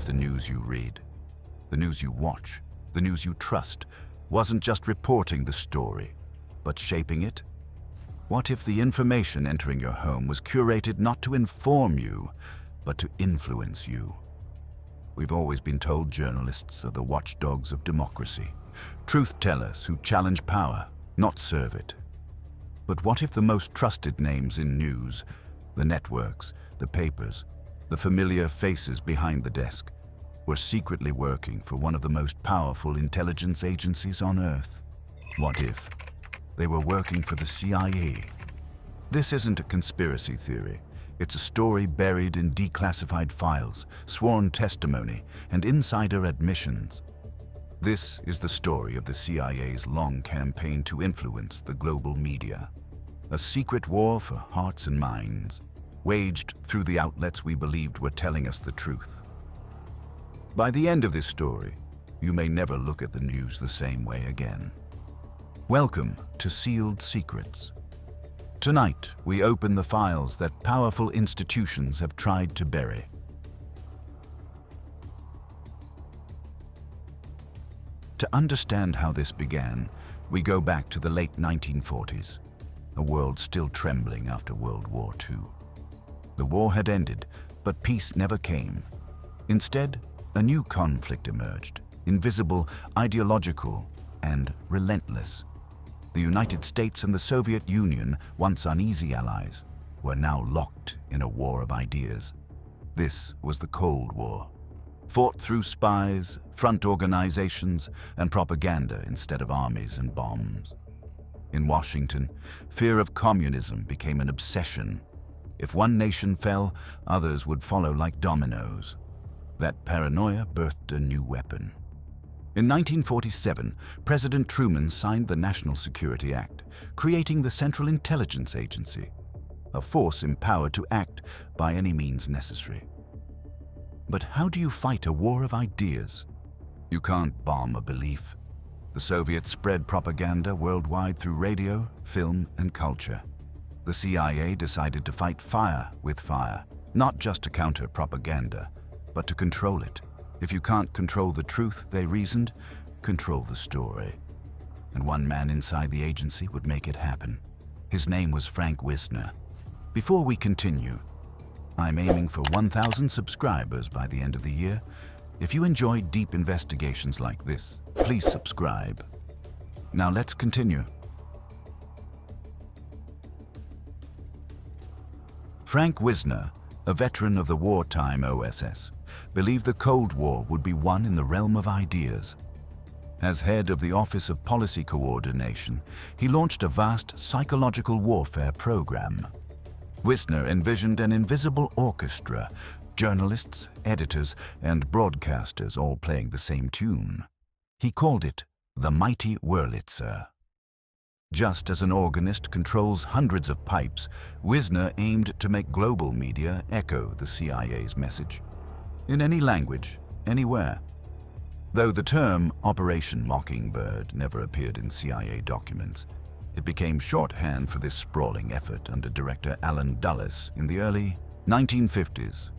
if the news you read, the news you watch, the news you trust, wasn't just reporting the story, but shaping it? What if the information entering your home was curated not to inform you, but to influence you? We've always been told journalists are the watchdogs of democracy, truth-tellers who challenge power, not serve it. But what if the most trusted names in news, the networks, the papers, the familiar faces behind the desk, were secretly working for one of the most powerful intelligence agencies on Earth? What if they were working for the CIA? This isn't a conspiracy theory. It's a story buried in declassified files, sworn testimony, and insider admissions. This is the story of the CIA's long campaign to influence the global media. A secret war for hearts and minds, waged through the outlets we believed were telling us the truth. By the end of this story, you may never look at the news the same way again. Welcome to Sealed Secrets. Tonight, we open the files that powerful institutions have tried to bury. To understand how this began, we go back to the late 1940s, a world still trembling after World War II. The war had ended, but peace never came. Instead, a new conflict emerged, invisible, ideological, and relentless. The United States and the Soviet Union, once uneasy allies, were now locked in a war of ideas. This was the Cold War, fought through spies, front organizations, and propaganda instead of armies and bombs. In Washington, fear of communism became an obsession. If one nation fell, others would follow like dominoes. That paranoia birthed a new weapon. In 1947, President Truman signed the National Security Act, creating the Central Intelligence Agency, a force empowered to act by any means necessary. But how do you fight a war of ideas? You can't bomb a belief. The Soviets spread propaganda worldwide through radio, film, and culture. The CIA decided to fight fire with fire, not just to counter propaganda, but to control it. If you can't control the truth, they reasoned, control the story. And one man inside the agency would make it happen. His name was Frank Wisner. Before we continue, I'm aiming for 1,000 subscribers by the end of the year. If you enjoy deep investigations like this, please subscribe. Now let's continue. Frank Wisner, a veteran of the wartime OSS, believed the Cold War would be won in the realm of ideas. As head of the Office of Policy Coordination, he launched a vast psychological warfare program. Wisner envisioned an invisible orchestra, journalists, editors, and broadcasters all playing the same tune. He called it the Mighty Wurlitzer. Just as an organist controls hundreds of pipes, Wisner aimed to make global media echo the CIA's message. In any language, anywhere. Though the term Operation Mockingbird never appeared in CIA documents, it became shorthand for this sprawling effort under director Allen Dulles in the early 1950s.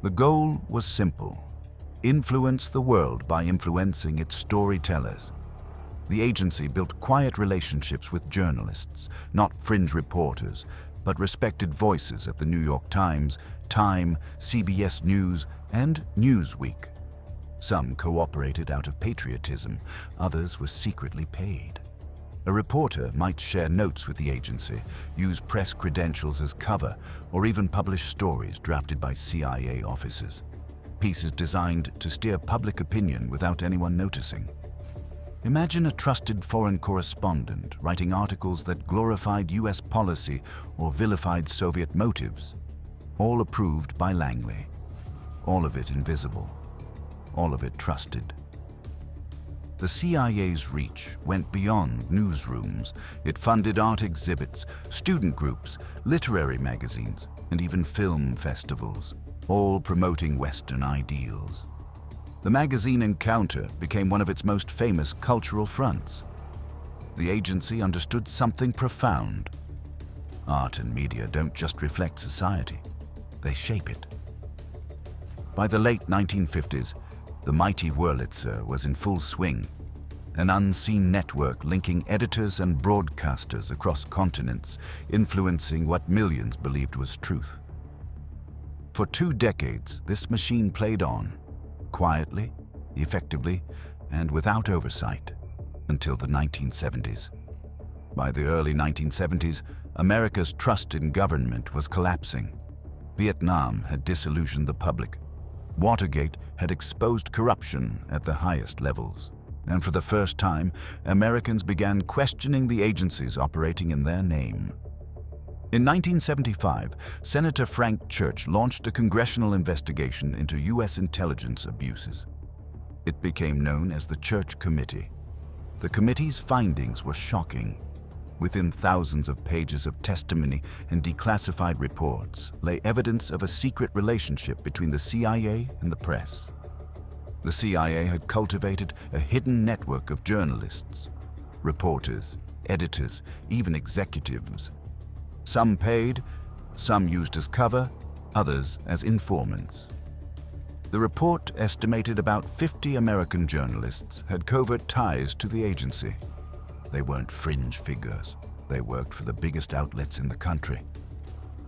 The goal was simple: influence the world by influencing its storytellers. The agency built quiet relationships with journalists, not fringe reporters, but respected voices at the New York Times, Time, CBS News, and Newsweek. Some cooperated out of patriotism, others were secretly paid. A reporter might share notes with the agency, use press credentials as cover, or even publish stories drafted by CIA officers. Pieces designed to steer public opinion without anyone noticing. Imagine a trusted foreign correspondent writing articles that glorified US policy or vilified Soviet motives, all approved by Langley. All of it invisible, all of it trusted. The CIA's reach went beyond newsrooms. It funded art exhibits, student groups, literary magazines, and even film festivals, all promoting Western ideals. The magazine Encounter became one of its most famous cultural fronts. The agency understood something profound. Art and media don't just reflect society, they shape it. By the late 1950s, the Mighty Wurlitzer was in full swing, an unseen network linking editors and broadcasters across continents, influencing what millions believed was truth. For 2 decades, this machine played on, quietly, effectively, and without oversight, until the 1970s. By the early 1970s, America's trust in government was collapsing. Vietnam had disillusioned the public. Watergate had exposed corruption at the highest levels. And for the first time, Americans began questioning the agencies operating in their name. In 1975, Senator Frank Church launched a congressional investigation into U.S. intelligence abuses. It became known as the Church Committee. The committee's findings were shocking. Within thousands of pages of testimony and declassified reports lay evidence of a secret relationship between the CIA and the press. The CIA had cultivated a hidden network of journalists, reporters, editors, even executives. Some paid, some used as cover, others as informants. The report estimated about 50 American journalists had covert ties to the agency. They weren't fringe figures. They worked for the biggest outlets in the country.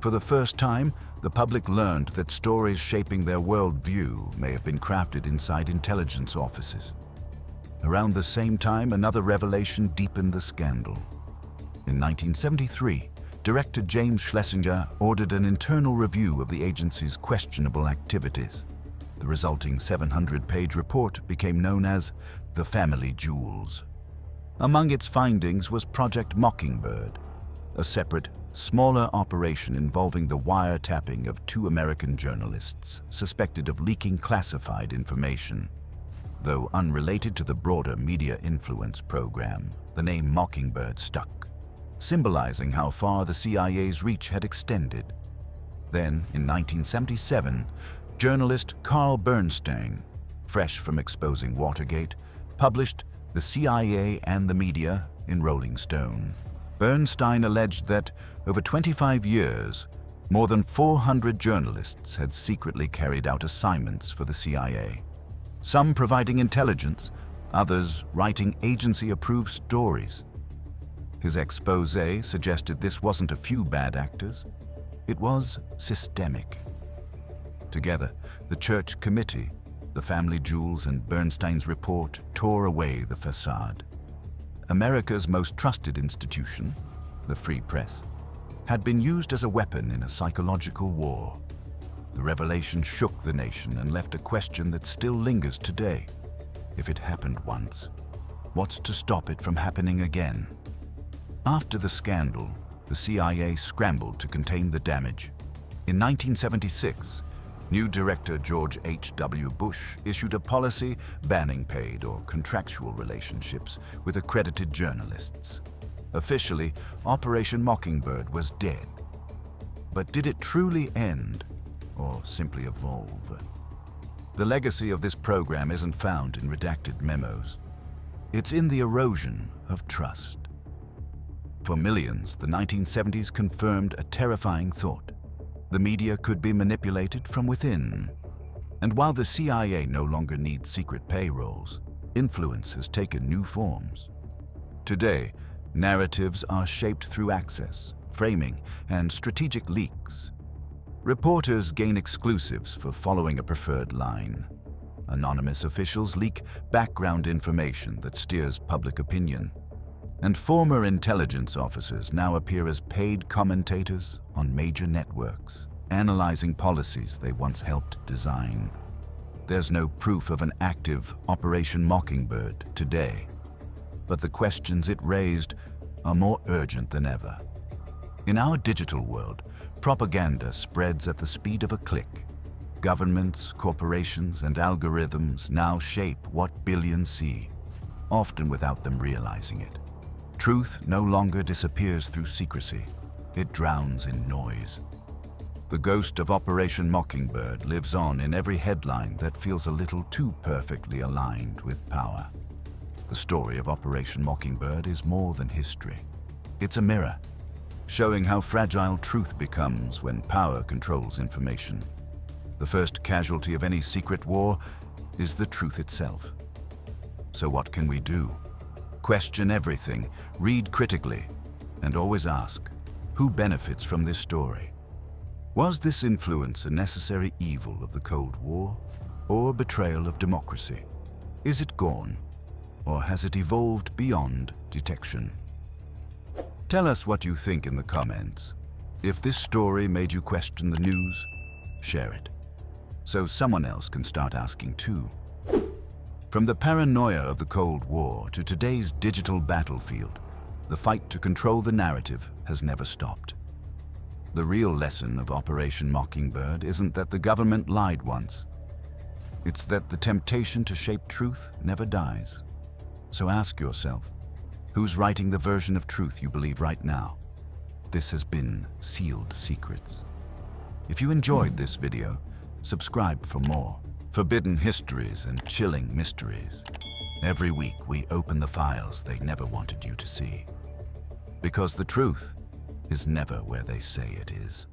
For the first time, the public learned that stories shaping their worldview may have been crafted inside intelligence offices. Around the same time, another revelation deepened the scandal. In 1973, Director James Schlesinger ordered an internal review of the agency's questionable activities. The resulting 700-page report became known as the Family Jewels. Among its findings was Project Mockingbird, a separate, smaller operation involving the wiretapping of 2 American journalists suspected of leaking classified information. Though unrelated to the broader media influence program, the name Mockingbird stuck, symbolizing how far the CIA's reach had extended. Then, in 1977, journalist Carl Bernstein, fresh from exposing Watergate, published The CIA and the Media in Rolling Stone. Bernstein alleged that, over 25 years, more than 400 journalists had secretly carried out assignments for the CIA. Some providing intelligence, others writing agency-approved stories. His exposé suggested this wasn't a few bad actors. It was systemic. Together, the Church Committee, the Family Jewels, and Bernstein's report tore away the facade. America's most trusted institution, the free press, had been used as a weapon in a psychological war. The revelation shook the nation and left a question that still lingers today. If it happened once, what's to stop it from happening again? After the scandal, the CIA scrambled to contain the damage. In 1976, new director George H.W. Bush issued a policy banning paid or contractual relationships with accredited journalists. Officially, Operation Mockingbird was dead. But did it truly end, or simply evolve? The legacy of this program isn't found in redacted memos. It's in the erosion of trust. For millions, the 1970s confirmed a terrifying thought. The media could be manipulated from within. And while the CIA no longer needs secret payrolls, influence has taken new forms. Today, narratives are shaped through access, framing, and strategic leaks. Reporters gain exclusives for following a preferred line. Anonymous officials leak background information that steers public opinion. And former intelligence officers now appear as paid commentators on major networks, analyzing policies they once helped design. There's no proof of an active Operation Mockingbird today, but the questions it raised are more urgent than ever. In our digital world, propaganda spreads at the speed of a click. Governments, corporations, and algorithms now shape what billions see, often without them realizing it. Truth no longer disappears through secrecy. It drowns in noise. The ghost of Operation Mockingbird lives on in every headline that feels a little too perfectly aligned with power. The story of Operation Mockingbird is more than history. It's a mirror, showing how fragile truth becomes when power controls information. The first ultimate casualty of any secret war is the truth itself. So what can we do? Question everything, read critically, and always ask, who benefits from this story? Was this influence a necessary evil of the Cold War, or betrayal of democracy? Is it gone, or has it evolved beyond detection? Tell us what you think in the comments. If this story made you question the news, share it, so someone else can start asking too. From the paranoia of the Cold War to today's digital battlefield, the fight to control the narrative has never stopped. The real lesson of Operation Mockingbird isn't that the government lied once. It's that the temptation to shape truth never dies. So ask yourself, who's writing the version of truth you believe right now? This has been Sealed Secrets. If you enjoyed this video, subscribe for more forbidden histories and chilling mysteries. Every week we open the files they never wanted you to see. Because the truth is never where they say it is.